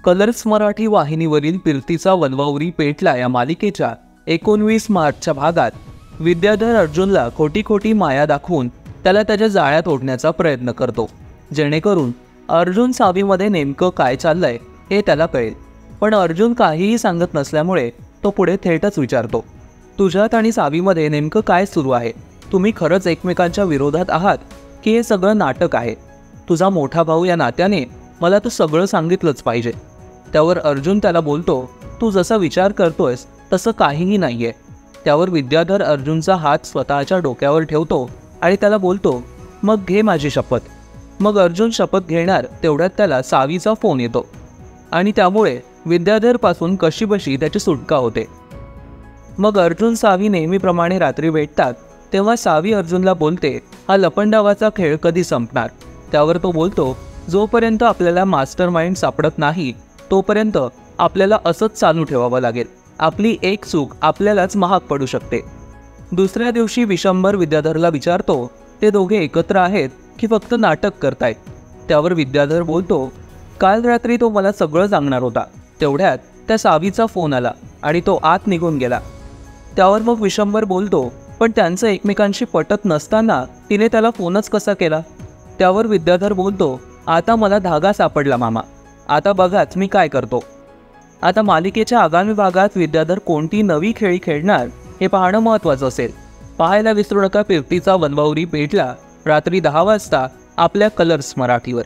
Colours Marathi वाहिनीवरील फिरतीचा वनवावरी पेटला या मालिकेच्या 19 मार्चच्या भागात विद्याधर अर्जुनला खोटी खोटी माया दाखवून त्याला त्याच्या जाळ्यात ओढण्याचा प्रयत्न करतो, जेणेकरून अर्जुन सावीमध्ये नेमकं काय चाललंय हे त्याला कळेल. पण अर्जुन काहीही सांगत नसल्यामुळे तो पुढे थेटच विचारतो, तुझ्यात आणि सावीमध्ये नेमकं काय सुरू आहे? तुम्ही खरंच एकमेकांच्या विरोधात आहात की हे सगळं नाटक आहे? तुझा मोठा भाऊ या नात्याने मला तू सगळं सांगितलंच पाहिजे. त्यावर अर्जुन त्याला बोलतो, तू जसा विचार करतोयस तसं काहीही नाहीये. त्यावर विद्याधर अर्जुनचा हात स्वतःच्या डोक्यावर ठेवतो आणि त्याला बोलतो, मग घे माझी शपथ. मग अर्जुन शपथ घेणार तेवढ्यात त्याला सावीचा फोन येतो आणि त्यामुळे विद्याधरपासून कशीबशी त्याची सुटका होते. मग अर्जुन सावी नेहमीप्रमाणे रात्री भेटतात तेव्हा सावी अर्जुनला बोलते, हा लपंडावाचा खेळ कधी संपणार? त्यावर तो बोलतो, जोपर्यंत आपल्याला मास्टर माइंड सापडत नाही तोपर्यंत आपल्याला असंच चालू ठेवावं लागेल. आपली एक चूक आपल्यालाच महाग पडू शकते. दुसऱ्या दिवशी विशंभर विद्याधरला विचारतो, ते दोघे एकत्र आहेत की फक्त नाटक करतायत? त्यावर विद्याधर बोलतो, काल रात्री तो मला सगळं सांगणार होता, तेवढ्यात त्या सावीचा फोन आला आणि तो आत निघून गेला. त्यावर मग विशंभर बोलतो, पण त्यांचं एकमेकांशी पटत नसताना तिने त्याला फोनच कसा केला? त्यावर विद्याधर बोलतो, आता मला धागा सापडला मामा, आता बघाच मी काय करतो. आता मालिकेच्या आगामी भागात विद्याधर कोणती नवी खेळी खेळणार हे पाहणं महत्त्वाचं असेल. पाहायला विसरू नका फिरतीचा वनवावरी पेटला रात्री 10 वाजता आपल्या कलर्स मराठीवर.